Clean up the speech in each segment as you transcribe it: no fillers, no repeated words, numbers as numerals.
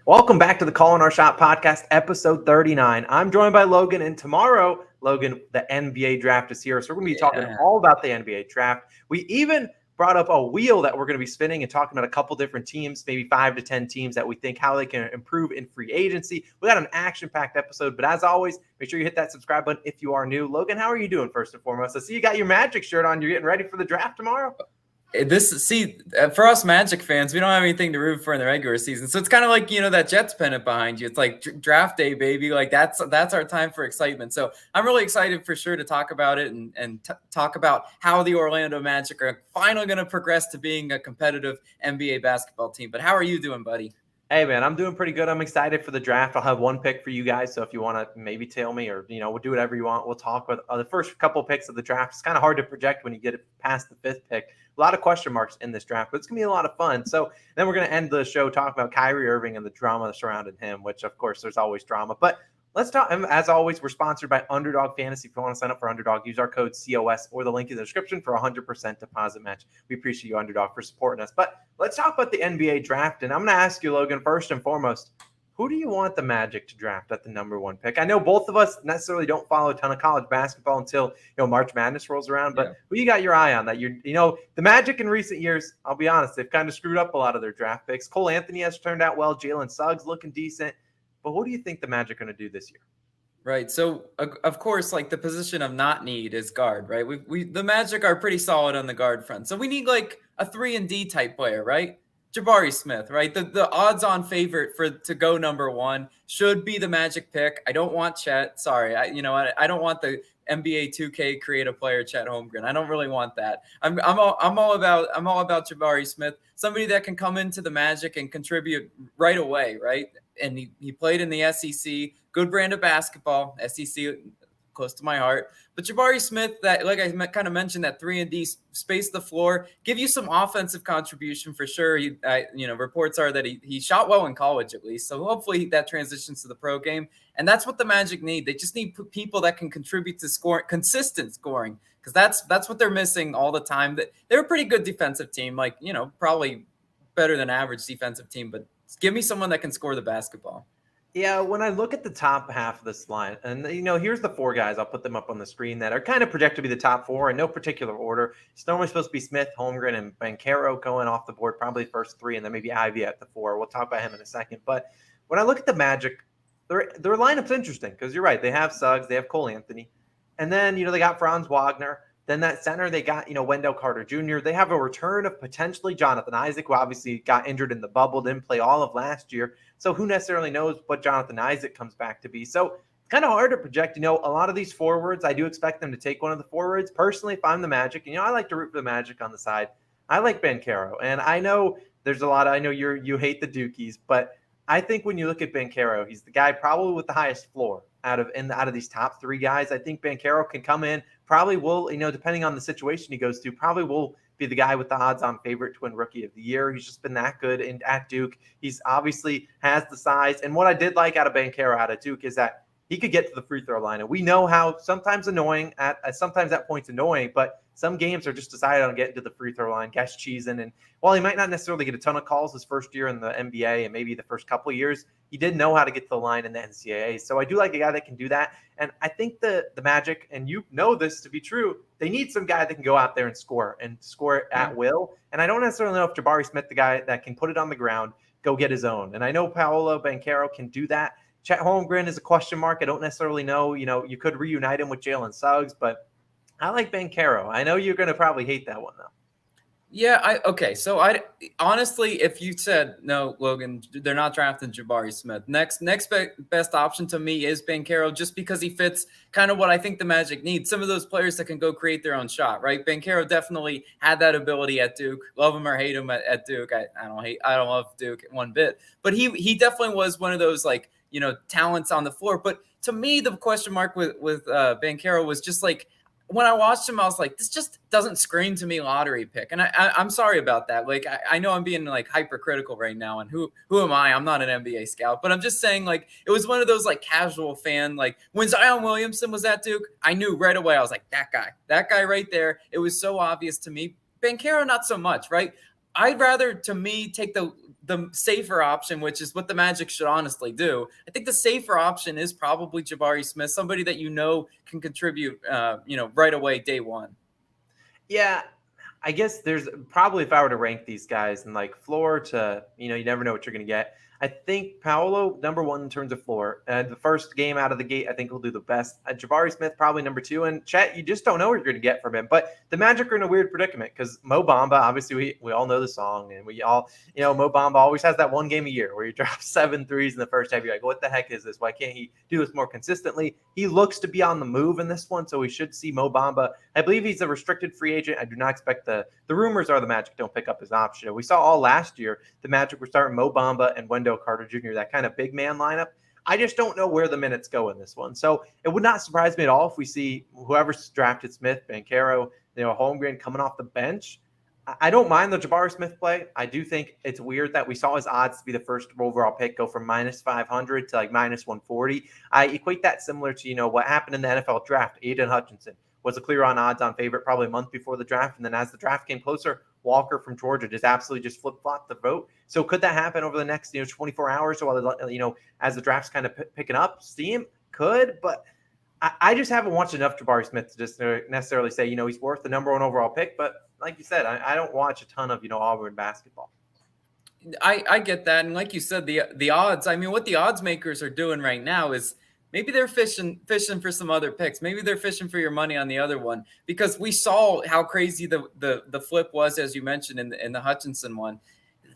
Welcome back to the Call in Our Shot podcast, episode 39. I'm joined by Logan, and tomorrow, Logan, the NBA draft is here. So we're going to be talking Yeah. all about the NBA draft. We even brought up a wheel that we're going to be spinning and talking about a couple different teams, maybe 5 to 10 teams that we think how they can improve in free agency. We got an action-packed episode, but as always, make sure you hit that subscribe button if you are new. Logan, how are you doing first and foremost? I see you got your Magic shirt on. You're getting ready for the draft tomorrow? For us Magic fans, we don't have anything to root for in the regular season, so it's kind of like that Jets pennant behind you. It's like draft day, baby. Like that's our time for excitement. So I'm really excited for sure to talk about it and talk about how the Orlando Magic are finally going to progress to being a competitive NBA basketball team. But how are you doing, buddy? Hey, man, I'm doing pretty good. I'm excited for the draft. I'll have one pick for you guys. So if you want to maybe tell me or, we'll do whatever you want. We'll talk with the first couple picks of the draft. It's kind of hard to project when you get it past the 5th pick. A lot of question marks in this draft, but it's going to be a lot of fun. So then we're going to end the show talking about Kyrie Irving and the drama surrounding him, which, of course, there's always drama. But let's talk. As always, we're sponsored by Underdog Fantasy. If you want to sign up for Underdog, use our code COS or the link in the description for a 100% deposit match. We appreciate you, Underdog, for supporting us. But let's talk about the NBA draft. And I'm going to ask you, Logan, first and foremost, who do you want the Magic to draft at the number 1 pick? I know both of us necessarily don't follow a ton of college basketball until March Madness rolls around, but who you got your eye on that the Magic in recent years, I'll be honest, they've kind of screwed up a lot of their draft picks. Cole Anthony has turned out well. Jalen Suggs looking decent. But what do you think the Magic are going to do this year? Right. So, of course, like the position of not need is guard, right? The Magic are pretty solid on the guard front. So we need like a 3-and-D type player, right? Jabari Smith, right? The odds-on favorite to go number 1 should be the Magic pick. I don't want Chet. Sorry, I don't want the NBA 2K creative player Chet Holmgren. I don't really want that. I'm all about Jabari Smith, somebody that can come into the Magic and contribute right away, right? And he played in the SEC, good brand of basketball, SEC close to my heart. But Jabari Smith, that, like I kind of mentioned, that 3-and-D, space the floor, give you some offensive contribution for sure. Reports are that he shot well in college at least. So hopefully that transitions to the pro game. And that's what the Magic need. They just need people that can contribute to scoring, consistent scoring, because that's what they're missing all the time. They're a pretty good defensive team, probably better than average defensive team, but give me someone that can score the basketball. Yeah, when I look at the top half of this line, and here's the 4 guys, I'll put them up on the screen that are kind of projected to be the top 4 in no particular order. It's normally supposed to be Smith, Holmgren, and Banchero going off the board, probably first 3, and then maybe Ivy at the 4. We'll talk about him in a second. But when I look at the Magic, their lineup's interesting because you're right. They have Suggs, they have Cole Anthony, and then they got Franz Wagner. Then that center, they got, Wendell Carter Jr. They have a return of potentially Jonathan Isaac, who obviously got injured in the bubble, didn't play all of last year. So who necessarily knows what Jonathan Isaac comes back to be. So it's kind of hard to project. A lot of these forwards, I do expect them to take one of the forwards. Personally, if I'm the Magic, I like to root for the Magic on the side. I like Banchero. And I know there's a lot of, I know you hate the Dukies, but I think when you look at Banchero, he's the guy probably with the highest floor out of these top 3 guys. I think Banchero can come in, probably will, depending on the situation he goes to, probably will be the guy with the odds-on favorite to win Rookie of the Year. He's just been that good at Duke. He's obviously has the size. And what I did like out of Banchero out of Duke is that he could get to the free throw line. And we know how sometimes that point's annoying, but some games are just decided on getting to the free throw line, guys cheesing. And while he might not necessarily get a ton of calls his first year in the NBA and maybe the first couple of years, he did know how to get to the line in the NCAA. So I do like a guy that can do that. And I think the Magic, and you know this to be true, they need some guy that can go out there and score at will. And I don't necessarily know if Jabari Smith, the guy that can put it on the ground, go get his own. And I know Paolo Banchero can do that. Chet Holmgren is a question mark. I don't necessarily know. You could reunite him with Jalen Suggs, but I like Banchero. I know you're going to probably hate that one, though. Yeah, So I honestly, if you said no, Logan, they're not drafting Jabari Smith. Next best option to me is Banchero, just because he fits kind of what I think the Magic needs. Some of those players that can go create their own shot, right? Banchero definitely had that ability at Duke. Love him or hate him at Duke. I don't love Duke one bit, but he definitely was one of those talents on the floor. But to me, the question mark with Banchero was just like, when I watched him, I was like, this just doesn't scream to me lottery pick. And I'm sorry about that. Like, I know I'm being hypercritical right now. And who am I? I'm not an NBA scout, but I'm just saying it was one of those casual fan, when Zion Williamson was at Duke, I knew right away. I was like, that guy right there. It was so obvious to me. Banchero, not so much, right? I'd rather, to me, take the safer option, which is what the Magic should honestly do. I think the safer option is probably Jabari Smith, somebody that can contribute, right away, day one. Yeah, I guess there's probably, if I were to rank these guys in like floor to, you never know what you're going to get. I think Paolo, number one in terms of floor. The first game out of the gate, I think will do the best. Jabari Smith, probably number two. And Chet, you just don't know what you're going to get from him. But the Magic are in a weird predicament because Mo Bamba, obviously, we all know the song. And we all, Mo Bamba always has that one game a year where he drops 7 threes in the first half. You're like, what the heck is this? Why can't he do this more consistently? He looks to be on the move in this one. So we should see Mo Bamba. I believe he's a restricted free agent. I do not expect the rumors are the Magic don't pick up his option. We saw all last year the Magic were starting Mo Bamba and Wendell Carter Jr., that kind of big man lineup. I just don't know where the minutes go in this one. So it would not surprise me at all if we see whoever's drafted Smith, Banchero, Holmgren coming off the bench. I don't mind the Jabari Smith play. I do think it's weird that we saw his odds to be the first overall pick go from minus 500 to like minus 140. I equate that similar to, what happened in the NFL draft. Aiden Hutchinson was a clear on odds on favorite probably a month before the draft. And then as the draft came closer, Walker from Georgia just absolutely just flip-flopped the vote. So could that happen over the next, 24 hours or while, as the draft's kind of picking up steam? Could, but I just haven't watched enough Jabari Smith to just necessarily say, he's worth the number one overall pick. But like you said, I don't watch a ton of, Auburn basketball. I get that. And like you said, the odds, I mean, what the odds makers are doing right now is maybe they're fishing for some other picks. Maybe they're fishing for your money on the other one, because we saw how crazy the flip was, as you mentioned, in the Hutchinson one.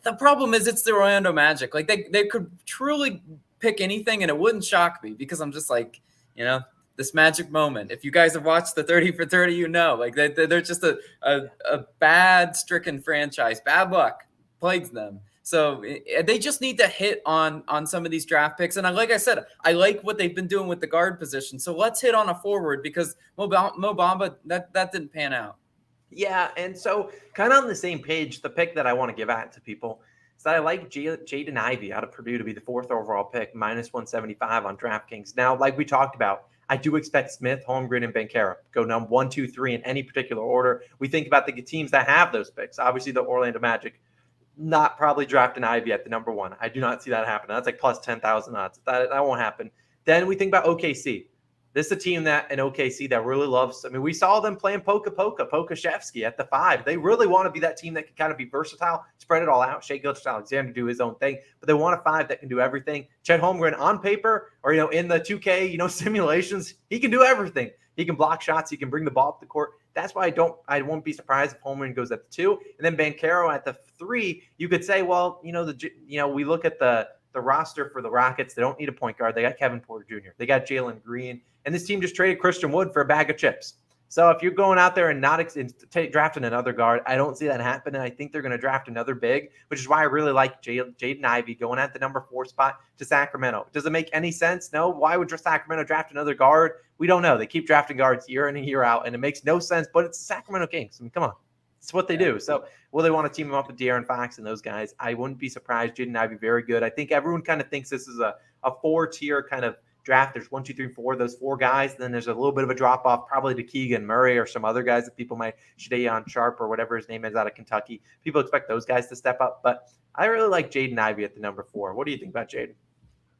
The problem is it's the Orlando Magic. Like they could truly pick anything and it wouldn't shock me, because I'm just like, this magic moment. If you guys have watched the 30 for 30, like they're just a bad stricken franchise. Bad luck plagues them. So they just need to hit on some of these draft picks. And like I said, I like what they've been doing with the guard position. So let's hit on a forward, because Mo Bamba, that didn't pan out. Yeah, and so kind of on the same page, the pick that I want to give out to people is that I like Jaden Ivey out of Purdue to be the fourth overall pick, minus 175 on DraftKings. Now, like we talked about, I do expect Smith, Holmgren, and Banchero go number 1, 2, 3 in any particular order. We think about the teams that have those picks. Obviously, the Orlando Magic, not probably drafting Ivy at the number one. I do not see that happening. That's like plus 10,000 odds. That won't happen. Then we think about OKC. This is a team that in OKC that really loves. I mean, we saw them playing Pokashevsky at the 5. They really want to be that team that can kind of be versatile, spread it all out. Shai Gilgeous-Alexander do his own thing, but they want a 5 that can do everything. Chet Holmgren on paper or in the 2K simulations, he can do everything. He can block shots. He can bring the ball up the court. That's why I won't be surprised if Holmgren goes at the 2, and then Banchero at the 3. You could say, well, we look at the roster for the Rockets. They don't need a point guard. They got Kevin Porter Jr. They got Jalen Green, and this team just traded Christian Wood for a bag of chips. So if you're going out there and not drafting another guard, I don't see that happen. And I think they're going to draft another big, which is why I really like Jaden Ivey going at the number 4 spot to Sacramento. Does it make any sense? No. Why would Sacramento draft another guard? We don't know. They keep drafting guards year in and year out, and it makes no sense, but it's the Sacramento Kings. I mean, come on. It's what they do. So will they want to team him up with De'Aaron Fox and those guys? I wouldn't be surprised. Jaden Ivey, very good. I think everyone kind of thinks this is a 4-tier kind of draft. There's 1, 2, 3, 4, those 4 guys. Then there's a little bit of a drop off, probably to Keegan Murray or some other guys that people might, Shadayon Sharp or whatever his name is out of Kentucky. People expect those guys to step up, but I really like Jaden Ivey at the number 4. What do you think about Jaden?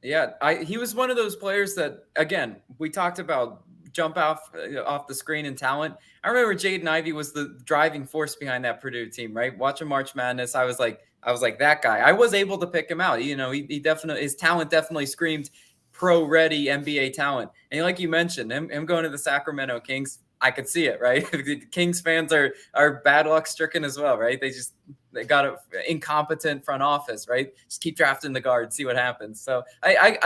Yeah, he was one of those players that, again, we talked about jump off the screen and talent. I remember Jaden Ivey was the driving force behind that Purdue team, right? Watching March Madness, I was like that guy. I was able to pick him out. He definitely, his talent definitely screamed pro-ready NBA talent. And like you mentioned, him going to the Sacramento Kings, I could see it, right? The Kings fans are bad luck stricken as well, right? They got an incompetent front office, right? Just keep drafting the guard, see what happens. So I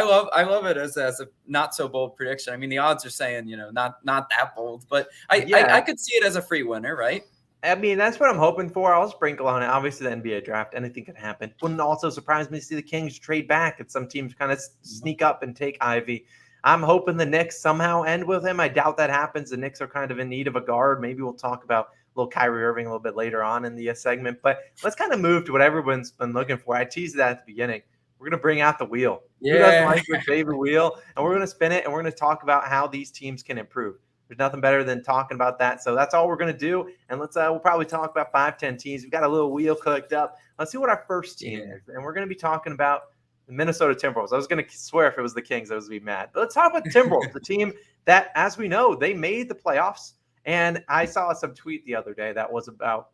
love it as a not so bold prediction. I mean, the odds are saying, not that bold, but I could see it as a free winner, right? I mean, that's what I'm hoping for. I'll sprinkle on it. Obviously, the NBA draft, anything could happen. Wouldn't also surprise me to see the Kings trade back and some teams kind of sneak up and take Ivy. I'm hoping the Knicks somehow end with him. I doubt that happens. The Knicks are kind of in need of a guard. Maybe we'll talk about little Kyrie Irving a little bit later on in the segment. But let's kind of move to what everyone's been looking for. I teased that at the beginning. We're going to bring out the wheel. Yeah. Who doesn't like your favorite wheel? And we're going to spin it, and we're going to talk about how these teams can improve. There's nothing better than talking about that. So that's all we're going to do. And we'll probably talk about 5-10 teams. We've got a little wheel cooked up. Let's see what our first team is. And we're going to be talking about the Minnesota Timberwolves. I was going to swear if it was the Kings, I was going to be mad. But let's talk about Timberwolves, the team that, as we know, they made the playoffs. And I saw some tweet the other day that was about,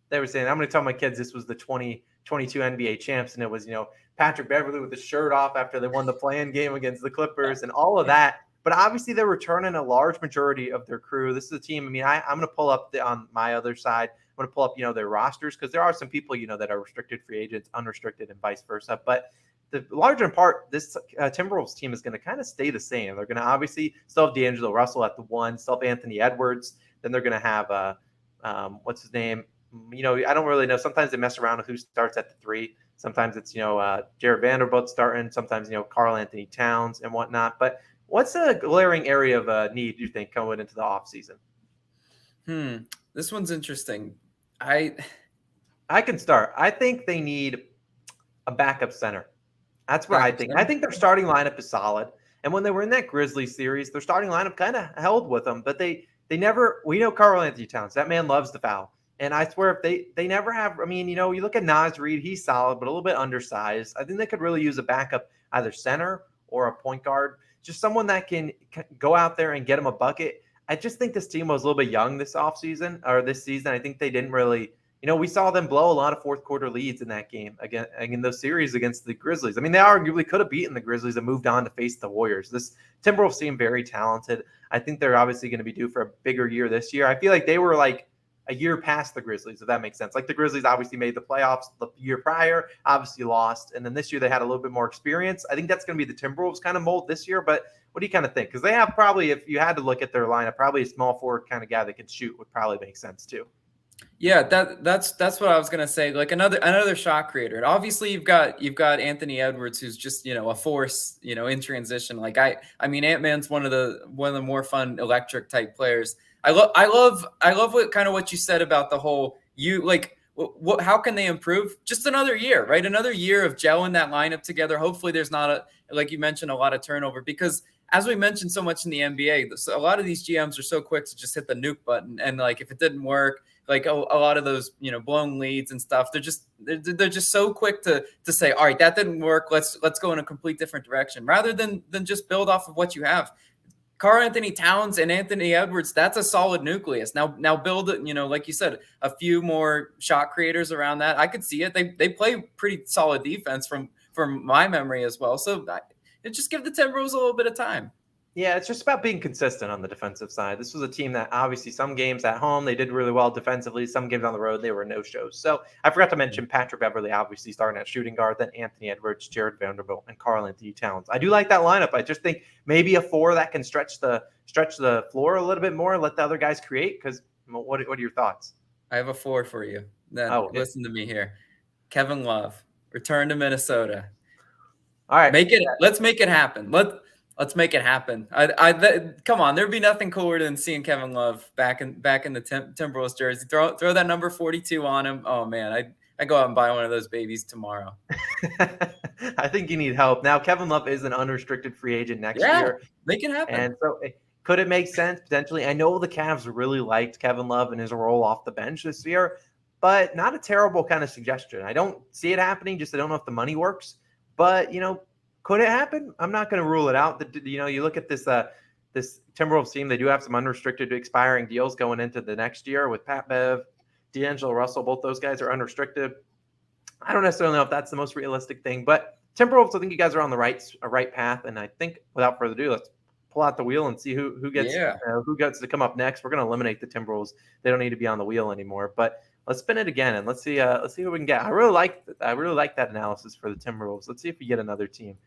they were saying, I'm going to tell my kids this was the 2022 NBA champs. And it was, Patrick Beverley with the shirt off after they won the play-in game against the Clippers and all of that. But obviously, they're returning a large majority of their crew. This is a team. I mean, I'm going to pull up on my other side. I'm going to pull up, their rosters because there are some people, that are restricted free agents, unrestricted, and vice versa. But the larger in part, this Timberwolves team is going to kind of stay the same. They're going to obviously still have D'Angelo Russell at the 1, still have Anthony Edwards. Then they're going to have what's his name? I don't really know. Sometimes they mess around with who starts at the 3. Sometimes it's Jared Vanderbilt starting. Sometimes Karl Anthony Towns and whatnot. But what's a glaring area of need, do you think, coming into the offseason? This one's interesting. I can start. I think they need a backup center. That's what I think. I think their starting lineup is solid. And when they were in that Grizzlies series, their starting lineup kind of held with them. But they never – we know Karl Anthony Towns. That man loves the foul. And I swear, if they never have – I mean, you look at Naz Reid, he's solid, but a little bit undersized. I think they could really use a backup, either center or a point guard. Just someone that can go out there and get him a bucket. I just think this team was a little bit young this offseason or this season. I think they didn't really, we saw them blow a lot of fourth quarter leads in that game again in those series against the Grizzlies. I mean, they arguably could have beaten the Grizzlies and moved on to face the Warriors. This Timberwolves team very talented. I think they're obviously going to be due for a bigger year this year. I feel like they were like a year past the Grizzlies, if that makes sense. Like the Grizzlies obviously made the playoffs the year prior, obviously lost. And then this year they had a little bit more experience. I think that's going to be the Timberwolves kind of mold this year. But what do you kind of think? Because they have probably, if you had to look at their lineup, probably a small forward kind of guy that can shoot would probably make sense too. Yeah, that's what I was gonna say. Like another shot creator. And obviously you've got Anthony Edwards, who's just a force in transition. Like I mean Ant-Man's one of the more fun electric type players. I love what you said about the whole how can they improve? Just another year, right? Another year of gelling that lineup together. Hopefully there's not like you mentioned, a lot of turnover because as we mentioned so much in the NBA, a lot of these GMs are so quick to just hit the nuke button. And like, if it didn't work, like a lot of those, blown leads and stuff, they're just so quick to say, all right, that didn't work. Let's go in a complete different direction rather than just build off of what you have. Karl Anthony Towns and Anthony Edwards, that's a solid nucleus. Now build it, like you said, a few more shot creators around that. I could see it. They play pretty solid defense from my memory as well. So just give the Timberwolves a little bit of time. Yeah, it's just about being consistent on the defensive side. This was a team that obviously some games at home, they did really well defensively. Some games on the road, they were no-shows. So I forgot to mention Patrick Beverley, obviously starting at shooting guard, then Anthony Edwards, Jared Vanderbilt, and Karl Anthony Towns. I do like that lineup. I just think maybe a 4 that can stretch the floor a little bit more and let the other guys create. Because what are your thoughts? I have a 4 for you. Then listen to me here. Kevin Love, return to Minnesota. All right. Let's make it happen. Let's make it happen. Come on, there'd be nothing cooler than seeing Kevin Love back in the Timberwolves jersey. Throw that number 42 on him. Oh man, I go out and buy one of those babies tomorrow. I think you need help now. Kevin Love is an unrestricted free agent next year. Make it happen. And so, could it make sense potentially? I know the Cavs really liked Kevin Love and his role off the bench this year, but not a terrible kind of suggestion. I don't see it happening. Just I don't know if the money works, but could it happen? I'm not going to rule it out. You look at this Timberwolves team, they do have some unrestricted expiring deals going into the next year with Pat Bev, D'Angelo Russell. Both those guys are unrestricted. I don't necessarily know if that's the most realistic thing, but Timberwolves, I think you guys are on the right path. And I think without further ado, let's pull out the wheel and see who gets to come up next. We're going to eliminate the Timberwolves. They don't need to be on the wheel anymore, but let's spin it again and let's see who we can get. I really like that analysis for the Timberwolves. Let's see if we get another team.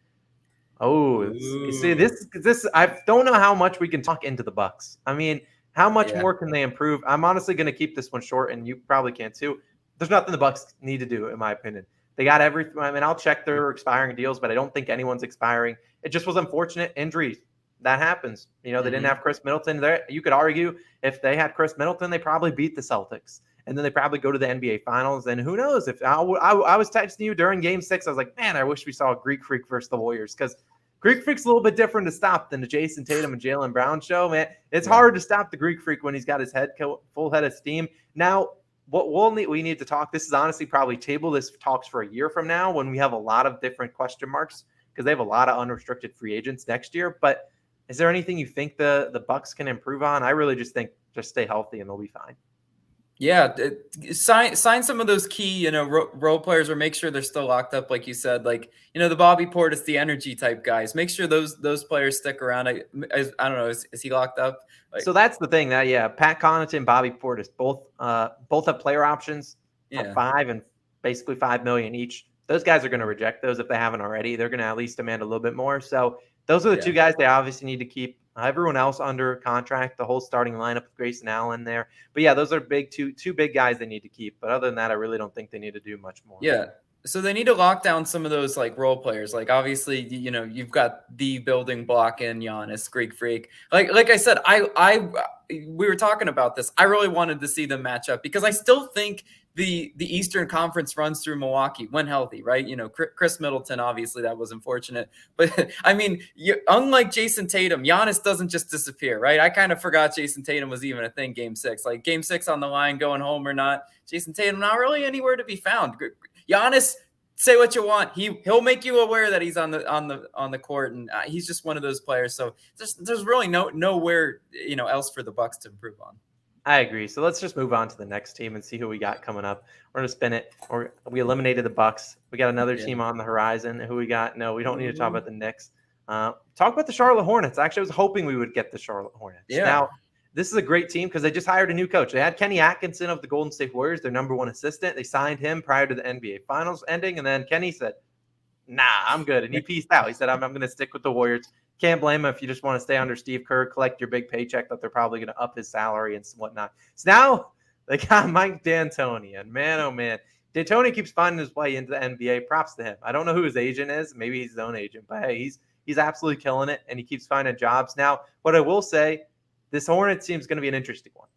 Oh, you see this. I don't know how much we can talk into the Bucks. I mean, how much more can they improve? I'm honestly going to keep this one short, and you probably can too. There's nothing the Bucks need to do, in my opinion. They got everything. I mean, I'll check their expiring deals, but I don't think anyone's expiring. It just was unfortunate injuries. That happens. They didn't have Chris Middleton there. You could argue if they had Chris Middleton, they probably beat the Celtics. And then they probably go to the NBA Finals. And who knows? If I was texting you during Game 6, I was like, man, I wish we saw a Greek Freak versus the Warriors because Greek Freak's a little bit different to stop than the Jason Tatum and Jaylen Brown show, man. It's hard to stop the Greek Freak when he's got his full head of steam. Now, what we need to talk, this is honestly probably table this talks for a year from now when we have a lot of different question marks because they have a lot of unrestricted free agents next year. But is there anything you think the Bucks can improve on? I really just think just stay healthy and they'll be fine. Yeah, sign some of those key, role players, or make sure they're still locked up, like you said. Like, the Bobby Portis, the energy type guys. Make sure those players stick around. I don't know, is he locked up? So that's the thing. That Pat Connaughton, Bobby Portis, both have player options for $5 and basically $5 million each. Those guys are going to reject those if they haven't already. They're going to at least demand a little bit more. So those are the two guys they obviously need to keep. Everyone else under contract, the whole starting lineup with Grayson Allen there. But those are two big guys they need to keep. But other than that, I really don't think they need to do much more. Yeah. So they need to lock down some of those like role players. Like obviously, you've got the building block in Giannis, Greek Freak. Like I said, we were talking about this. I really wanted to see them match up because I still think the Eastern Conference runs through Milwaukee when healthy, right? Chris Middleton, obviously that was unfortunate, but I mean, unlike Jason Tatum, Giannis doesn't just disappear, right? I kind of forgot Jason Tatum was even a thing. Game 6 on the line, going home or not. Jason Tatum not really anywhere to be found. Giannis, say what you want. He'll make you aware that he's on the court, and he's just one of those players. So there's really nowhere else for the Bucks to improve on. I agree. So let's just move on to the next team and see who we got coming up. We're gonna spin it. We eliminated the Bucks. We got another team on the horizon. Who we got? No, we don't need to talk about the Knicks. Talk about the Charlotte Hornets. Actually, I was hoping we would get the Charlotte Hornets. Yeah. Now, this is a great team because they just hired a new coach. They had Kenny Atkinson of the Golden State Warriors, their number one assistant. They signed him prior to the NBA Finals ending, and then Kenny said, "Nah, I'm good," and he peaced out. He said, "I'm going to stick with the Warriors." Can't blame him if you just want to stay under Steve Kerr, collect your big paycheck that they're probably going to up his salary and whatnot. So now they got Mike D'Antoni, and man, oh man, D'Antoni keeps finding his way into the NBA. Props to him. I don't know who his agent is. Maybe he's his own agent, but hey, he's absolutely killing it, and he keeps finding jobs. Now, what I will say, this Hornets team is going to be an interesting one.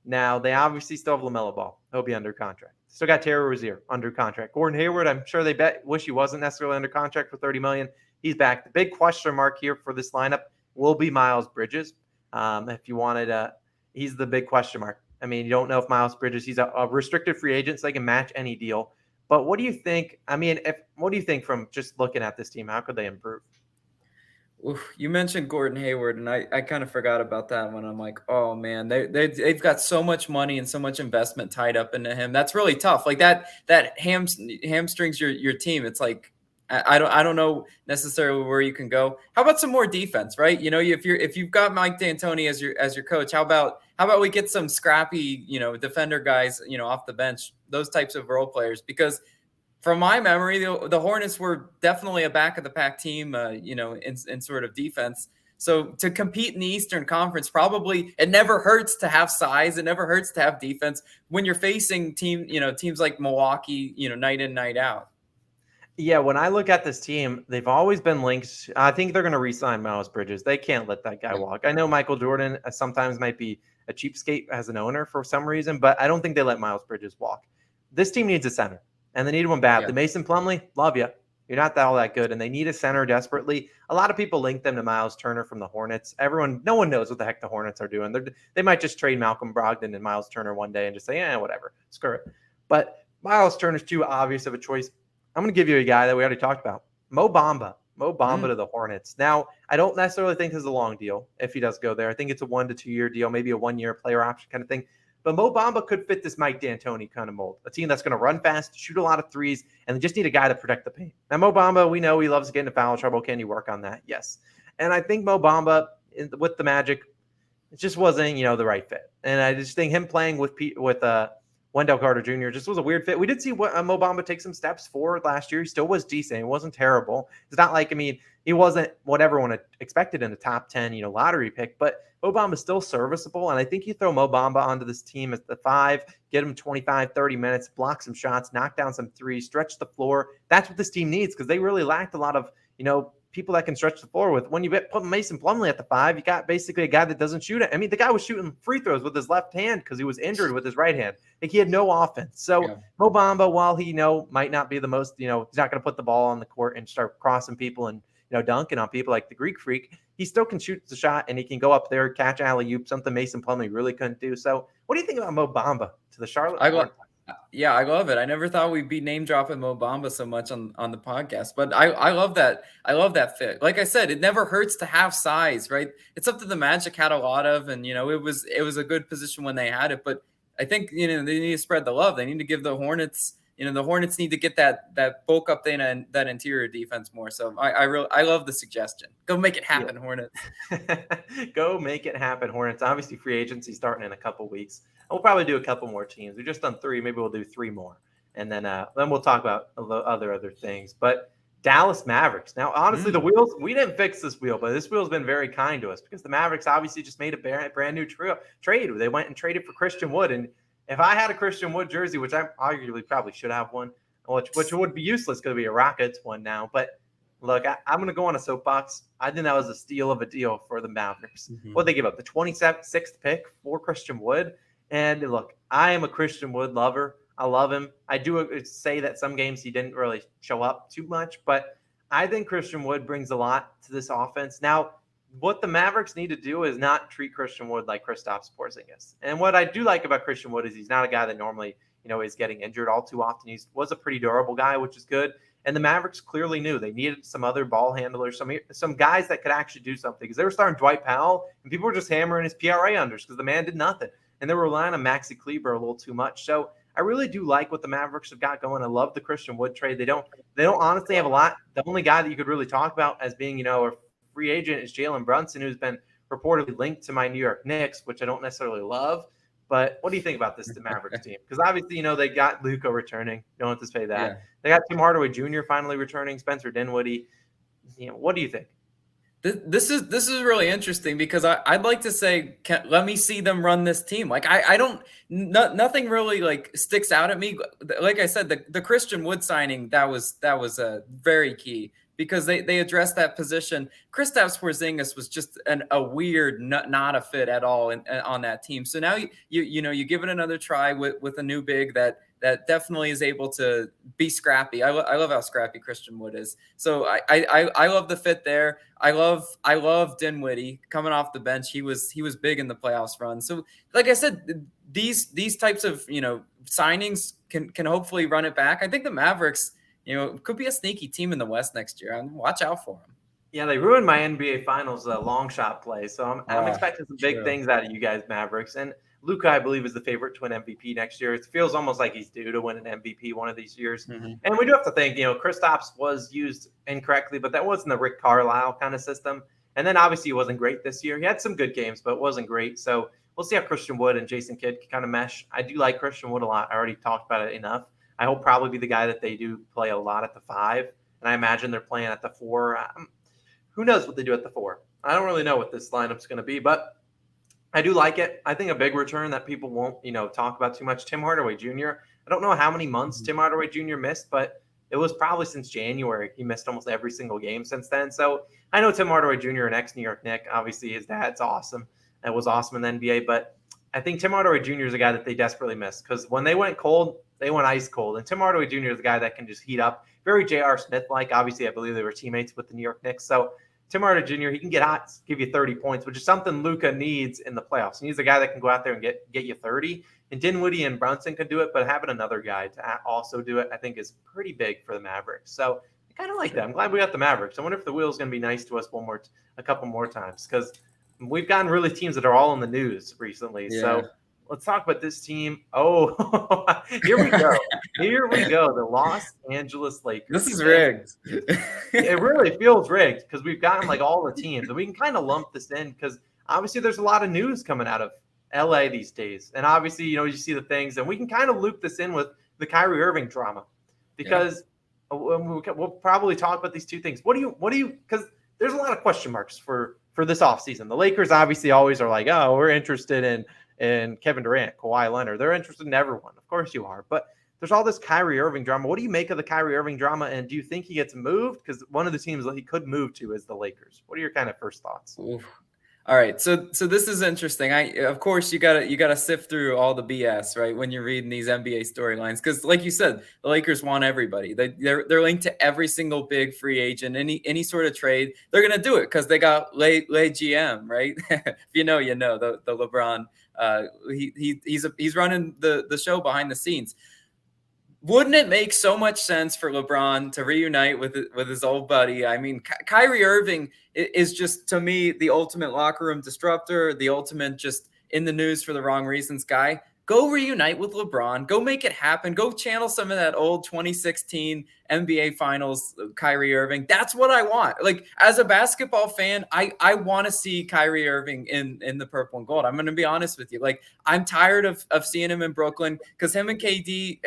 Now, they obviously still have LaMelo Ball. He'll be under contract. Still got Terry Rozier under contract. Gordon Hayward, I'm sure they wish he wasn't necessarily under contract for $30 million. He's back. The big question mark here for this lineup will be Miles Bridges. If you wanted he's the big question mark. I mean, you don't know if Miles Bridges, he's a restricted free agent, so they can match any deal. But what do you think? I mean, what do you think from just looking at this team? How could they improve? Oof, you mentioned Gordon Hayward, and I kind of forgot about that one. I'm like, oh man, they've got so much money and so much investment tied up into him. That's really tough. Like that hamstrings your team. It's like I don't know necessarily where you can go. How about some more defense, right? If you've got Mike D'Antoni as your coach, how about we get some scrappy defender guys off the bench, those types of role players, because from my memory, the Hornets were definitely a back-of-the-pack team, in sort of defense. So to compete in the Eastern Conference, probably it never hurts to have size. It never hurts to have defense when you're facing teams like Milwaukee, night in, night out. Yeah, when I look at this team, they've always been linked. I think they're going to re-sign Miles Bridges. They can't let that guy walk. I know Michael Jordan sometimes might be a cheapskate as an owner for some reason, but I don't think they let Miles Bridges walk. This team needs a center. And they need one badly. Yeah. Mason Plumlee, love you. You're not all that good. And they need a center desperately. A lot of people link them to Miles Turner from the Hornets. No one knows what the heck the Hornets are doing. They might just trade Malcolm Brogdon and Miles Turner one day and just say, whatever, screw it. But Miles Turner's too obvious of a choice. I'm going to give you a guy that we already talked about, Mo Bamba. To the Hornets. Now, I don't necessarily think this is a long deal if he does go there. I think it's a 1 to 2 year deal, maybe a 1 year player option kind of thing. But Mo Bamba could fit this Mike D'Antoni kind of mold. A team that's going to run fast, shoot a lot of threes, and they just need a guy to protect the paint. Now, Mo Bamba, we know he loves getting into foul trouble. Can you work on that? Yes. And I think Mo Bamba, with the Magic, it just wasn't, the right fit. And I just think him playing with Wendell Carter Jr. just was a weird fit. We did see Mo Bamba take some steps forward last year. He still was decent. It wasn't terrible. It's not like, he wasn't what everyone had expected in the top 10, lottery pick, but Mo Bamba's still serviceable. And I think you throw Mo Bamba onto this team at the 5, get him 25, 30 minutes, block some shots, knock down some threes, stretch the floor. That's what this team needs because they really lacked a lot of, people that can stretch the floor with. When you put Mason Plumlee at the 5, you got basically a guy that doesn't shoot it. The guy was shooting free throws with his left hand because he was injured with his right hand. Like he had no offense. So Mo Bamba, while he, might not be the most, he's not going to put the ball on the court and start crossing people and, dunking on people like the Greek Freak, he still can shoot the shot and he can go up there, catch alley-oop, something Mason Plumlee really couldn't do. So what do you think about Mo Bamba to the Charlotte Hornets? Yeah, I love it. I never thought we'd be name dropping Mo Bamba so much on the podcast, but I love that. I love that fit. Like I said, it never hurts to have size, right? It's something the Magic had a lot of, and it was a good position when they had it. But I think they need to spread the love. They need to give the Hornets. The Hornets need to get that bulk up there and that interior defense more. So I love the suggestion. Go make it happen, Hornets. Go make it happen, Hornets. Obviously, free agency starting in a couple weeks. We'll probably do a couple more teams. We've just done 3. Maybe we'll do 3 more, and then we'll talk about other things. But Dallas Mavericks. Now, honestly, the wheels, we didn't fix this wheel, but this wheel's been very kind to us because the Mavericks obviously just made a brand new trade. They went and traded for Christian Wood, and if I had a Christian Wood jersey, which I arguably probably should have one, which would be useless because it'd be a Rockets one now, but look, I'm going to go on a soapbox. I think that was a steal of a deal for the Mavericks. What they give up? The 26th pick for Christian Wood. And look, I am a Christian Wood lover. I love him. I do say that some games he didn't really show up too much, but I think Christian Wood brings a lot to this offense. Now, what the Mavericks need to do is not treat Christian Wood like Kristaps Porzingis. And what I do like about Christian Wood is he's not a guy that normally, is getting injured all too often. He was a pretty durable guy, which is good. And the Mavericks clearly knew they needed some other ball handlers, some guys that could actually do something. Because they were starting Dwight Powell, and people were just hammering his PRA unders because the man did nothing. And they were relying on Maxi Kleber a little too much. So I really do like what the Mavericks have got going. I love the Christian Wood trade. They don't honestly have a lot. The only guy that you could really talk about as being, a free agent is Jalen Brunson, who's been reportedly linked to my New York Knicks, which I don't necessarily love. But what do you think about this, the Mavericks team? Because obviously, they got Luka returning. Don't have to say that. Yeah. They got Tim Hardaway Jr. finally returning, Spencer Dinwiddie. What do you think? This is really interesting because I'd like to say, let me see them run this team. Like nothing really sticks out at me. Like I said, the Christian Wood signing, that was very key because they addressed that position. Kristaps Porzingis was just a weird, not a fit at all on that team. So now you give it another try with a new big that definitely is able to be scrappy. I love how scrappy Christian Wood is. So I love the fit there. I love Dinwiddie coming off the bench. He was big in the playoffs run. So like I said, these types of signings can hopefully run it back. I think the Mavericks could be a sneaky team in the West next year. Watch out for them. Yeah, they ruined my NBA Finals long shot play. So I'm expecting some big things out of you guys, Mavericks. And Luka, I believe, is the favorite to win MVP next year. It feels almost like he's due to win an MVP one of these years. Mm-hmm. And we do have to think, Kristaps was used incorrectly, but that wasn't the Rick Carlisle kind of system. And then obviously he wasn't great this year. He had some good games, but it wasn't great. So we'll see how Christian Wood and Jason Kidd can kind of mesh. I do like Christian Wood a lot. I already talked about it enough. I hope probably be the guy that they do play a lot at the 5. And I imagine they're playing at the 4. Who knows what they do at the 4? I don't really know what this lineup's going to be, but I do like it. I think a big return that people won't, talk about too much, Tim Hardaway Jr. I don't know how many months Tim Hardaway Jr. missed, but it was probably since January. He missed almost every single game since then. So I know Tim Hardaway Jr., an ex-New York Knick. Obviously, his dad's awesome. It was awesome in the NBA, but I think Tim Hardaway Jr. is a guy that they desperately missed because when they went cold, they went ice cold. And Tim Hardaway Jr. is a guy that can just heat up. Very J.R. Smith-like. Obviously, I believe they were teammates with the New York Knicks. So Tim Hardaway Jr., he can get hot, give you 30 points, which is something Luka needs in the playoffs. He needs a guy that can go out there and get you 30. And Dinwiddie and Brunson could do it, but having another guy to also do it, I think, is pretty big for the Mavericks. So I kind of like that. I'm glad we got the Mavericks. I wonder if the wheel's going to be nice to us a couple more times because we've gotten really teams that are all in the news recently. Yeah. So let's talk about this team. Oh, here we go. Here we go. The Los Angeles Lakers. This is rigged. It really feels rigged because we've gotten all the teams. And we can kind of lump this in because obviously there's a lot of news coming out of LA these days. And obviously, you see the things. And we can kind of loop this in with the Kyrie Irving drama because we'll probably talk about these two things. What do you because there's a lot of question marks for this offseason. The Lakers obviously always are like, oh, we're interested in Kevin Durant, Kawhi Leonard. They're interested in everyone. Of course you are. But there's all this Kyrie Irving drama. What do you make of the Kyrie Irving drama? And do you think he gets moved? Because one of the teams that he could move to is the Lakers. What are your kind of first thoughts? Oof. All right, so this is interesting. Of course you gotta sift through all the BS, right, when you're reading these NBA storylines, because like you said, the Lakers want everybody. They're linked to every single big free agent, any sort of trade. They're gonna do it because they got lay GM, right? If you know, the LeBron. He's running the show behind the scenes. Wouldn't it make so much sense for LeBron to reunite with his old buddy? I mean, Kyrie Irving is just, to me, the ultimate locker room disruptor, the ultimate just in the news for the wrong reasons guy. Go reunite with LeBron. Go make it happen. Go channel some of that old 2016 NBA Finals Kyrie Irving. That's what I want. Like, as a basketball fan, I want to see Kyrie Irving in the purple and gold. I'm going to be honest with you. Like, I'm tired of seeing him in Brooklyn because him and KD,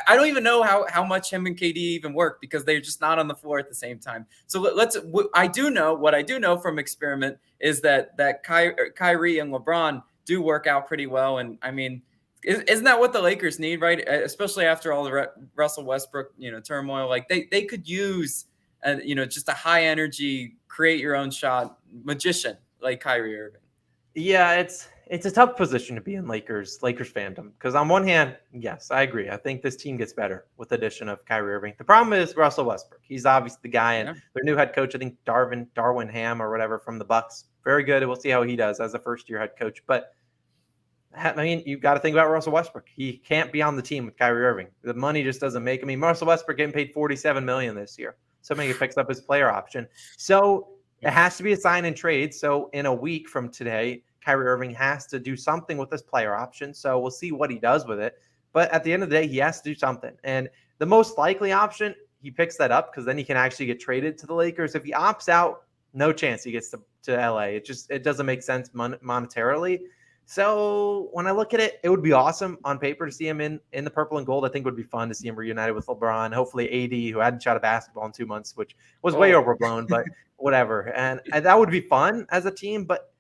I don't even know how much him and KD even work because they're just not on the floor at the same time. So what I do know from experiment is that Kyrie and LeBron do work out pretty well. And I mean, isn't that what the Lakers need, right? Especially after all the Russell Westbrook, turmoil. Like they could use, just a high energy, create your own shot magician like Kyrie Irving. Yeah, it's a tough position to be in Lakers fandom, because on one hand, yes, I agree. I think this team gets better with the addition of Kyrie Irving. The problem is Russell Westbrook. He's obviously the guy, and their new head coach, I think Darwin Ham or whatever from the Bucks, very good. We'll see how he does as a first-year head coach, but I mean, you've got to think about Russell Westbrook. He can't be on the team with Kyrie Irving. The money just doesn't make. I mean, Russell Westbrook getting paid $47 million this year. Somebody he picks up his player option. So it has to be a sign and trade. So in a week from today, Kyrie Irving has to do something with this player option. So we'll see what he does with it. But at the end of the day, he has to do something. And the most likely option, he picks that up because then he can actually get traded to the Lakers. If he opts out, no chance he gets to LA. It doesn't make sense monetarily. So when I look at it, it would be awesome on paper to see him in the purple and gold. I think it would be fun to see him reunited with LeBron. Hopefully AD, who hadn't shot a basketball in 2 months, which was way overblown, but whatever. And that would be fun as a team. But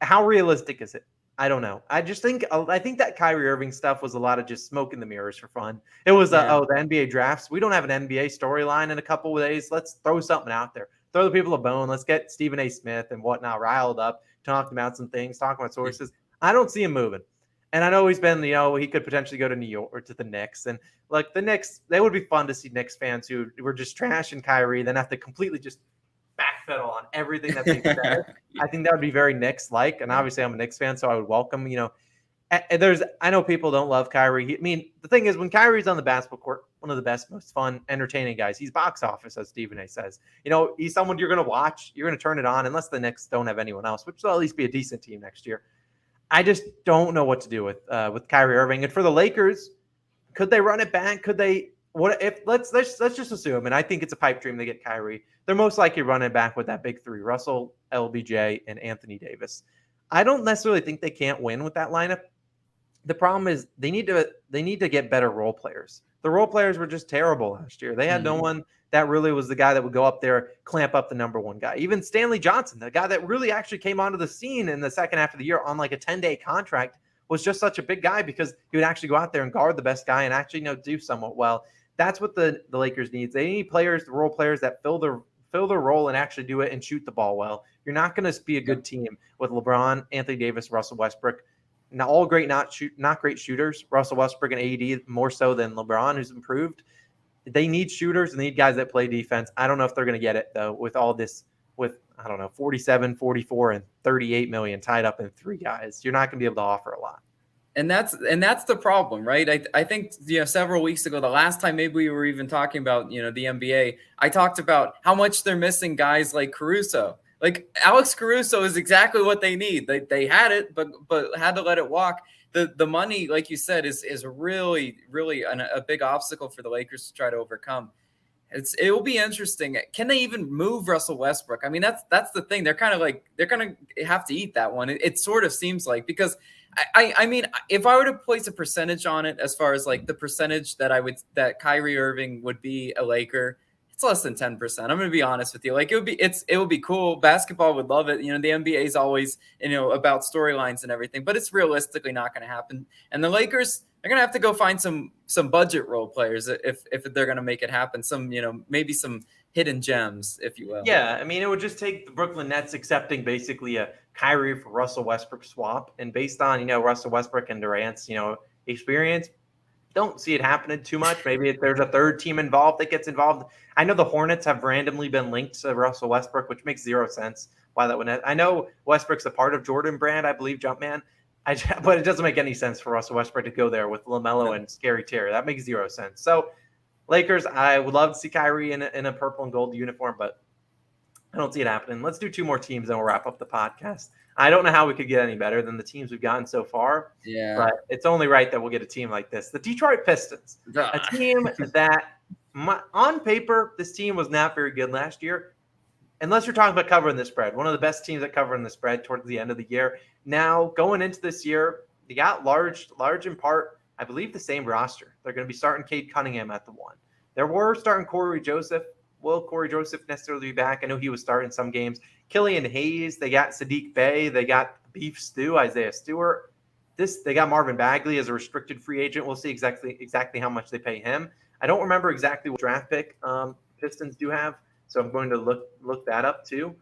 how realistic is it? I don't know. I think that Kyrie Irving stuff was a lot of just smoke in the mirrors for fun. It was, the NBA drafts. We don't have an NBA storyline in a couple of days. Let's throw something out there. Throw the people a bone. Let's get Stephen A. Smith and whatnot riled up, talking about some things, talking about sources. I don't see him moving. And I know he's been, he could potentially go to New York or to the Knicks. And like the Knicks, they would be fun to see Knicks fans who were just trashing Kyrie, then have to completely just backpedal on everything that they said. I think that would be very Knicks-like. And obviously I'm a Knicks fan, so I would welcome, I know people don't love Kyrie. The thing is, when Kyrie's on the basketball court, one of the best, most fun, entertaining guys. He's box office, as Stephen A. says. He's someone you're going to watch. You're going to turn it on, unless the Knicks don't have anyone else, which will at least be a decent team next year. I just don't know what to do with Kyrie Irving. And for the Lakers, could they run it back? Could they? What if? Let's just assume, and I think it's a pipe dream they get Kyrie. They're most likely running it back with that big three: Russell, LBJ, and Anthony Davis. I don't necessarily think they can't win with that lineup. The problem is they need to get better role players. The role players were just terrible last year. They had no one that really was the guy that would go up there, clamp up the number one guy. Even Stanley Johnson, the guy that really actually came onto the scene in the second half of the year on like a 10-day contract, was just such a big guy because he would actually go out there and guard the best guy and actually do somewhat well. That's what the Lakers need. They need players, the role players that fill their role and actually do it and shoot the ball well. You're not going to be a good team with LeBron, Anthony Davis, Russell Westbrook. Now, all great, not great shooters. Russell Westbrook and AD more so than LeBron, who's improved. They need shooters and they need guys that play defense. I don't know if they're going to get it, though, with all this, with, 47, 44, and 38 million tied up in three guys. You're not going to be able to offer a lot. And that's the problem, right? I think several weeks ago, the last time maybe we were even talking about the NBA, I talked about how much they're missing guys like Caruso. Like Alex Caruso is exactly what they need. They had it, but had to let it walk. The money, like you said, is really a big obstacle for the Lakers to try to overcome. It will be interesting. Can they even move Russell Westbrook? I mean, that's the thing. They're going to have to eat that one. It sort of seems like, because I mean, if I were to place a percentage on it, as far as like the percentage that Kyrie Irving would be a Laker, it's less than 10%. I'm going to be honest with you. Like it would be cool. Basketball would love it. The NBA is always, about storylines and everything, but it's realistically not going to happen. And the Lakers, they're going to have to go find some budget role players if they're going to make it happen. Some, maybe some hidden gems, if you will. Yeah, I mean, it would just take the Brooklyn Nets accepting basically a Kyrie for Russell Westbrook swap, and based on Russell Westbrook and Durant's experience, don't see it happening too much. Maybe if there's a third team involved that gets involved. I know the Hornets have randomly been linked to Russell Westbrook, which makes zero sense why that would. I know Westbrook's a part of Jordan Brand, I believe, Jumpman. But it doesn't make any sense for Russell Westbrook to go there with LaMelo and Scary Terry. That makes zero sense. So Lakers, I would love to see Kyrie in a purple and gold uniform, but I don't see it happening. Let's do two more teams, then we'll wrap up the podcast. I don't know how we could get any better than the teams we've gotten so far. Yeah. But it's only right that we'll get a team like this. The Detroit Pistons, a team that on paper, this team was not very good last year. Unless you're talking about covering the spread. One of the best teams at covering the spread towards the end of the year. Now, going into this year, they got large in part, I believe, the same roster. They're going to be starting Cade Cunningham at the 1. They were starting Corey Joseph. Will Corey Joseph necessarily be back? I know he was starting some games. Killian Hayes, they got Sadiq Bey, they got Beef Stew, Isaiah Stewart. They got Marvin Bagley as a restricted free agent. We'll see exactly how much they pay him. I don't remember exactly what draft pick Pistons do have, so I'm going to look that up too.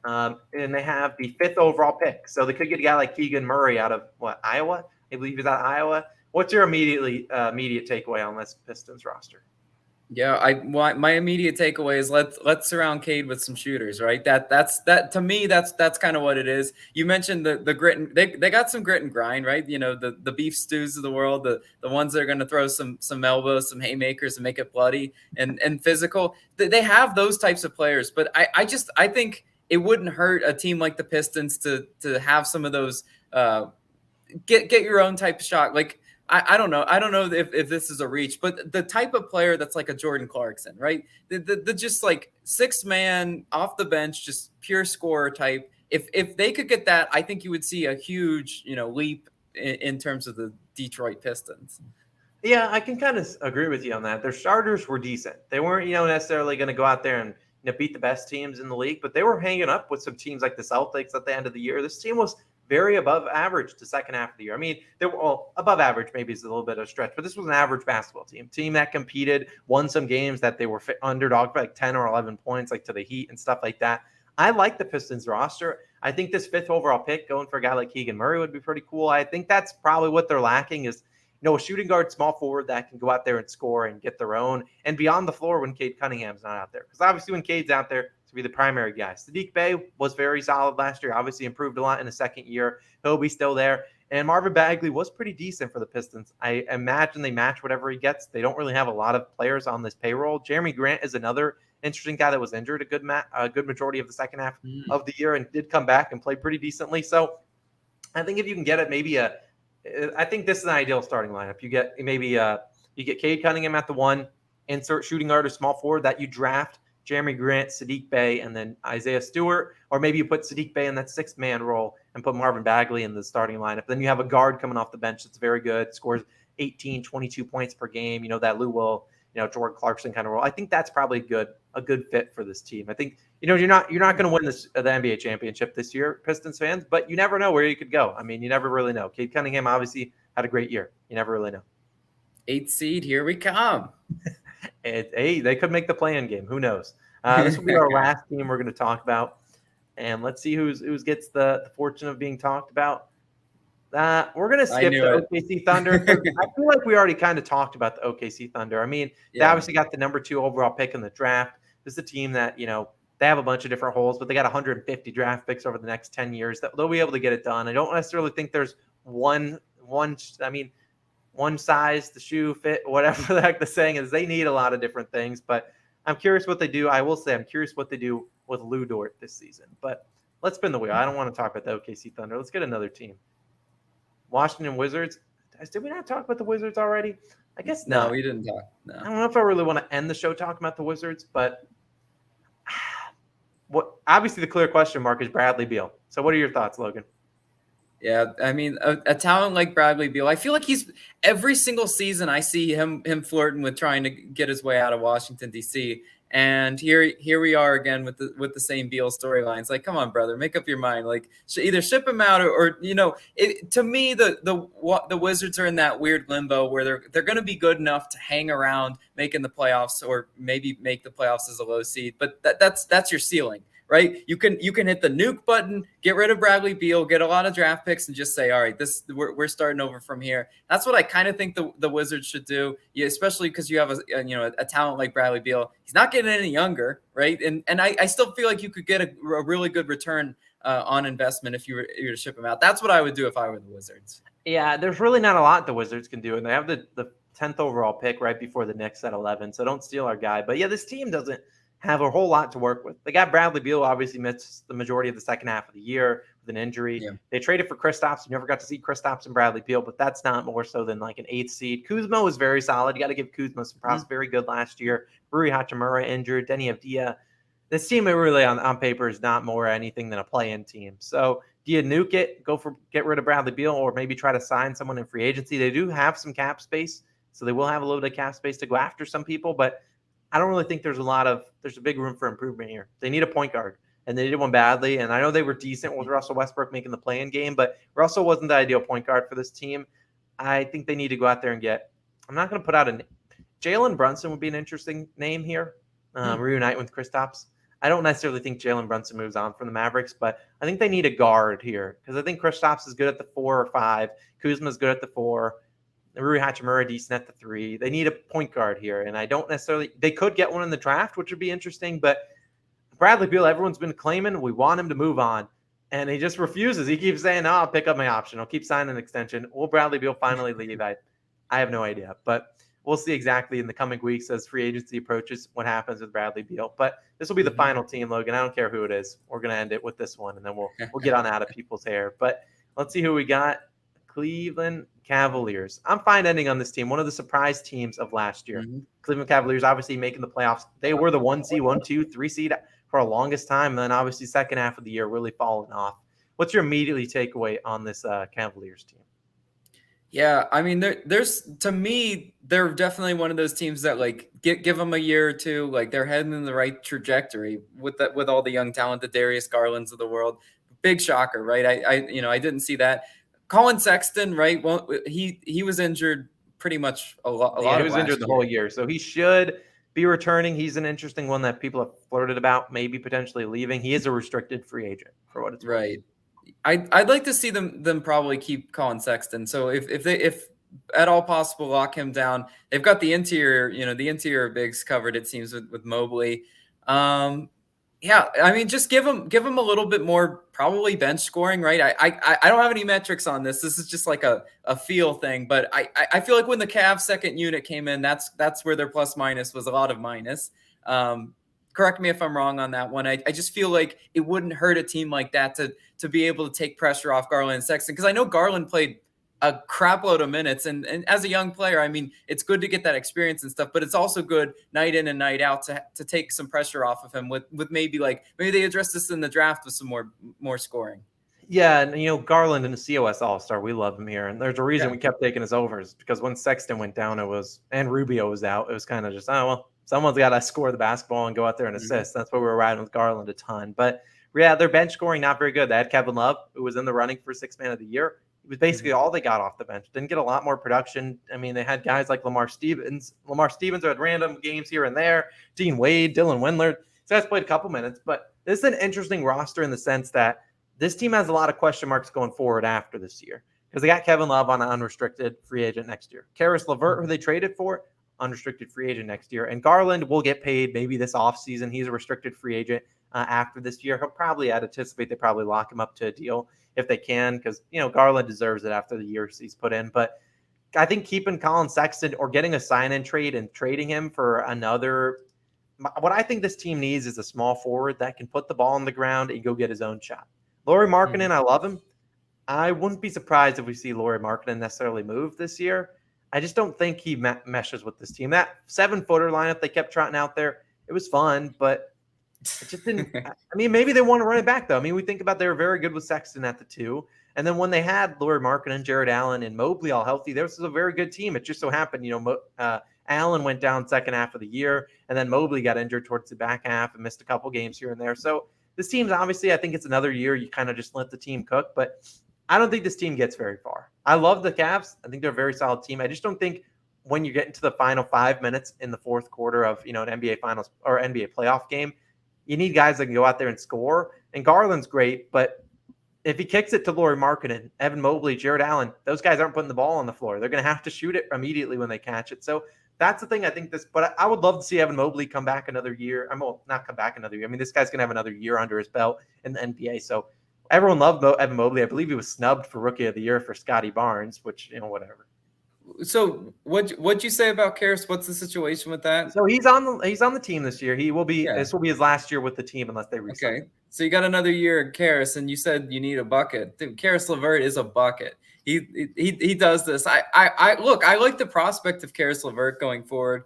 And they have the 5th overall pick, so they could get a guy like Keegan Murray out of Iowa. I believe he's out of Iowa. What's your immediate takeaway on this Pistons roster? Yeah, my immediate takeaway is let's surround Cade with some shooters, right? That's to me that's kind of what it is. You mentioned the grit and they got some grit and grind, right? The Beef Stews of the world, the ones that are going to throw some elbows, some haymakers and make it bloody and physical. They have those types of players, but I think it wouldn't hurt a team like the Pistons to have some of those get your own type of shot. Like I don't know. I don't know if this is a reach, but the type of player that's like a Jordan Clarkson, right? The just like 6-man off the bench, just pure scorer type. If they could get that, I think you would see a huge, leap in terms of the Detroit Pistons. Yeah, I can kind of agree with you on that. Their starters were decent. They weren't, necessarily going to go out there and beat the best teams in the league, but they were hanging up with some teams like the Celtics at the end of the year. This team was very above average the second half of the year. I mean, they were all above average, maybe is a little bit of a stretch, but this was an average basketball team that competed, won some games that they were underdog by like 10 or 11 points, like to the Heat and stuff like that. I like the Pistons roster. I think this 5th overall pick going for a guy like Keegan Murray would be pretty cool. I think that's probably what they're lacking is, a shooting guard, small forward that can go out there and score and get their own and beyond the floor when Cade Cunningham's not out there. Because obviously when Cade's out there, to be the primary guy. Sadiq Bey was very solid last year, obviously improved a lot in the second year. He'll be still there. And Marvin Bagley was pretty decent for the Pistons. I imagine they match whatever he gets. They don't really have a lot of players on this payroll. Jeremy Grant is another interesting guy that was injured a good majority of the second half of the year and did come back and play pretty decently. So I think if you can get it, I think this is an ideal starting lineup. You get you get Cade Cunningham at the 1, insert shooting guard or small forward that you draft Jeremy Grant, Sadiq Bey, and then Isaiah Stewart, or maybe you put Sadiq Bey in that 6-man role and put Marvin Bagley in the starting lineup. Then you have a guard coming off the bench that's very good, scores 18, 22 points per game. That Lou Will, Jordan Clarkson kind of role. I think that's probably a good fit for this team. I think you're not going to win the NBA championship this year, Pistons fans, but you never know where you could go. I mean, you never really know. Cade Cunningham obviously had a great year. You never really know. 8th seed, here we come. They could make the play-in game. Who knows? This will be our last team we're going to talk about, and let's see who gets the fortune of being talked about. We're going to skip the OKC Thunder. I feel like we already kind of talked about the OKC Thunder. I mean, they obviously got the number 2 overall pick in the draft. This is a team that, they have a bunch of different holes, but they got 150 draft picks over the next 10 years that they'll be able to get it done. I don't necessarily think there's one size, the shoe fit, whatever the heck the saying is. They need a lot of different things, but I'm curious what they do. I will say I'm curious what they do with Lou Dort this season. But let's spin the wheel. I don't want to talk about the OKC Thunder. Let's get another team. Washington Wizards. Did we not talk about the Wizards already? I guess not. No, we didn't talk. No. I don't know if I really want to end the show talking about the Wizards, but obviously the clear question mark is Bradley Beal. So what are your thoughts, Logan? Yeah, I mean, a talent like Bradley Beal, I feel like he's every single season I see him flirting with trying to get his way out of Washington, D.C. And here we are again with the same Beal storylines. Like, come on, brother, make up your mind. Like, either ship him out or to me the Wizards are in that weird limbo where they're going to be good enough to hang around making the playoffs or maybe make the playoffs as a low seed, but that's your ceiling. Right, you can hit the nuke button, get rid of Bradley Beal, get a lot of draft picks, and just say, all right, we're starting over from here. That's what I kind of think the Wizards should do, especially because you have a talent like Bradley Beal. He's not getting any younger, right? And I still feel like you could get a really good return on investment if you were to ship him out. That's what I would do if I were the Wizards. Yeah, there's really not a lot the Wizards can do, and they have the 10th overall pick right before the Knicks at 11, so don't steal our guy. But yeah, this team doesn't have a whole lot to work with. They got Bradley Beal, obviously missed the majority of the second half of the year with an injury. Yeah. They traded for Kristaps. You never got to see Kristaps and Bradley Beal, but that's not more so than like an 8th seed. Kuzma was very solid. You got to give Kuzma some props. Very good last year. Rui Hachimura injured. Denny Avdia. This team really on paper is not more anything than a play-in team. So do you nuke it, get rid of Bradley Beal, or maybe try to sign someone in free agency? They do have some cap space, so they will have a little bit of cap space to go after some people, but I don't really think there's a big room for improvement here. They need a point guard, and they needed one badly. And I know they were decent with Russell Westbrook making the play-in game, but Russell wasn't the ideal point guard for this team. I think they need to go out there and I'm not going to put out Jalen Brunson would be an interesting name here. Reunite with Kristaps. I don't necessarily think Jalen Brunson moves on from the Mavericks, but I think they need a guard here because I think Kristaps is good at the 4 or 5. Kuzma is good at the 4. Rui Hachimura decent at the 3. They need a point guard here, and I don't necessarily – they could get one in the draft, which would be interesting, but Bradley Beal, everyone's been claiming we want him to move on, and he just refuses. He keeps saying, I'll pick up my option. I'll keep signing an extension. Will Bradley Beal finally leave? I have no idea, but we'll see exactly in the coming weeks as free agency approaches what happens with Bradley Beal. But this will be the final team, Logan. I don't care who it is. We're going to end it with this one, and then we'll get on out of people's hair. But let's see who we got. Cleveland Cavaliers. I'm fine ending on this team. One of the surprise teams of last year. Cleveland Cavaliers obviously making the playoffs. They were the 1 seed, 1, 2, 3 seed for a longest time. And then obviously second half of the year really falling off. What's your immediately takeaway on this Cavaliers team? Yeah, I mean, to me, they're definitely one of those teams that like give them a year or two, like they're heading in the right trajectory with all the young talent, the Darius Garlands of the world. Big shocker, right? I didn't see that. Colin Sexton, right? Well, he was injured pretty much a lot. He was injured the whole year, so he should be returning. He's an interesting one that people have flirted about, maybe potentially leaving. He is a restricted free agent for what it's worth. Right. I'd like to see them probably keep Colin Sexton. So if at all possible lock him down. They've got the interior bigs covered. It seems with Mobley. Yeah, I mean, just give him a little bit more probably bench scoring, right? I don't have any metrics on this. This is just like a feel thing, but I feel like when the Cavs second unit came in, that's where their plus minus was a lot of minus. Correct me if I'm wrong on that one. I just feel like it wouldn't hurt a team like that to be able to take pressure off Garland and Sexton, because I know Garland played a crap load of minutes. And as a young player, I mean, it's good to get that experience and stuff, but it's also good night in and night out to take some pressure off of him with maybe they address this in the draft with some more scoring. Yeah, and Garland and the COS All-Star, we love him here. And there's a reason we kept taking his overs, because when Sexton went down, and Rubio was out, it was kind of just, someone's got to score the basketball and go out there and assist. That's why we were riding with Garland a ton. But yeah, their bench scoring, not very good. They had Kevin Love, who was in the running for 6th man of the year. It was basically all they got off the bench. Didn't get a lot more production. I mean, they had guys like Lamar Stevens who had random games here and there. Dean Wade, Dylan Windler. So guys played a couple minutes. But this is an interesting roster in the sense that this team has a lot of question marks going forward after this year, because they got Kevin Love on an unrestricted free agent next year. Karis LeVert, who they traded for, unrestricted free agent next year. And Garland will get paid maybe this offseason. He's a restricted free agent after this year. I'd anticipate they probably lock him up to a deal if they can, because Garland deserves it after the years he's put in. But I think keeping Colin Sexton or getting a sign-in trade and trading him for another, what I think this team needs is a small forward that can put the ball on the ground and go get his own shot. Lauri Markkanen, I love him. I wouldn't be surprised if we see Lauri Markkanen necessarily move this year. I just don't think he meshes with this team. That 7-footer lineup they kept trotting out there, it was fun, but it just didn't. I mean, maybe they want to run it back, though. I mean, we think about they were very good with Sexton at the 2. And then when they had Lauri Markkanen, Jared Allen, and Mobley all healthy, this was a very good team. It just so happened, Allen went down second half of the year, and then Mobley got injured towards the back half and missed a couple games here and there. So this team's obviously, I think it's another year you kind of just let the team cook, but I don't think this team gets very far. I love the Cavs. I think they're a very solid team. I just don't think when you get into the final 5 minutes in the fourth quarter of, an NBA finals or NBA playoff game, you need guys that can go out there and score. And Garland's great, but if he kicks it to Lauri Markkanen, Evan Mobley, Jared Allen, those guys aren't putting the ball on the floor. They're going to have to shoot it immediately when they catch it. So that's the thing. I think but I would love to see Evan Mobley come back another year. Not come back another year. I mean, this guy's going to have another year under his belt in the NBA. So everyone loved Evan Mobley. I believe he was snubbed for Rookie of the Year for Scotty Barnes, which, whatever. So what'd you say about Karras? What's the situation with that? So he's on the team this year. He will be. Yeah. This will be his last year with the team unless they resign. Okay, so you got another year in Karras, and you said you need a bucket. Dude, Caris LeVert is a bucket. He does this. I look. I like the prospect of Caris LeVert going forward.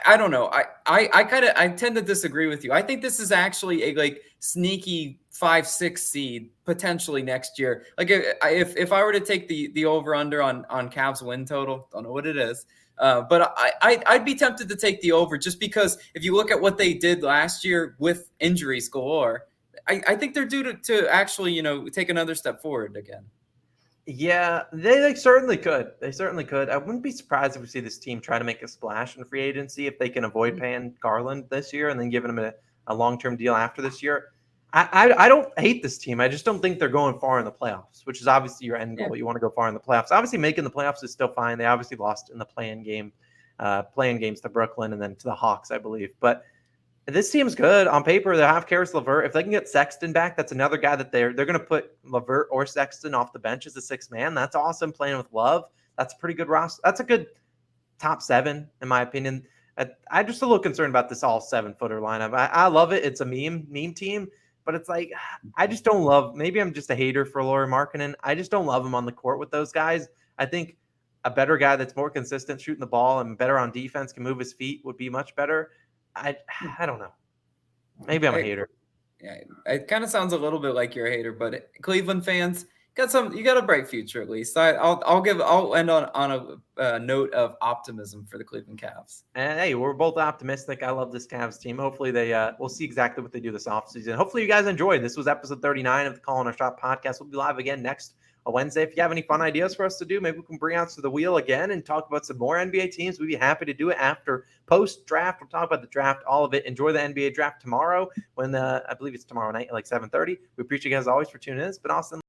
I don't know. I tend to disagree with you. I think this is actually a sneaky 5-6 seed potentially next year. Like if I were to take the over under on Cavs win total, don't know what it is, but I'd be tempted to take the over just because if you look at what they did last year with injuries galore, I think they're due to actually take another step forward again. Yeah, they certainly could. They certainly could. I wouldn't be surprised if we see this team try to make a splash in free agency if they can avoid paying Garland this year and then giving him a long-term deal after this year. I don't hate this team. I just don't think they're going far in the playoffs, which is obviously your end goal. Yeah. You want to go far in the playoffs. Obviously, making the playoffs is still fine. They obviously lost in the play-in games to Brooklyn and then to the Hawks, I believe. But this team's good on paper. They have Caris LeVert. If they can get Sexton back, that's another guy that they're going to put LeVert or Sexton off the bench as a sixth man. That's awesome. Playing with Love, that's a pretty good roster. That's a good top 7 in my opinion. I'm just a little concerned about this all 7-footer lineup. I love it. It's a meme team, but it's like I just don't love. Maybe I'm just a hater for Lauri Markkanen. I just don't love him on the court with those guys. I think a better guy that's more consistent shooting the ball and better on defense, can move his feet, would be much better. I don't know. Maybe I'm a hater. Yeah, it kind of sounds a little bit like you're a hater, but Cleveland fans you got a bright future at least. I'll end on a note of optimism for the Cleveland Cavs. And hey, we're both optimistic. I love this Cavs team. Hopefully we'll see exactly what they do this offseason. Hopefully you guys enjoyed. This was episode 39 of the Calling Our Shot podcast. We'll be live again next Wednesday. If you have any fun ideas for us to do, maybe we can bring out to the wheel again and talk about some more NBA teams. We'd be happy to do it after post-draft. We'll talk about the draft, all of it. Enjoy the NBA draft tomorrow when I believe it's tomorrow night at 7:30. We appreciate you guys always for tuning in. It's been awesome.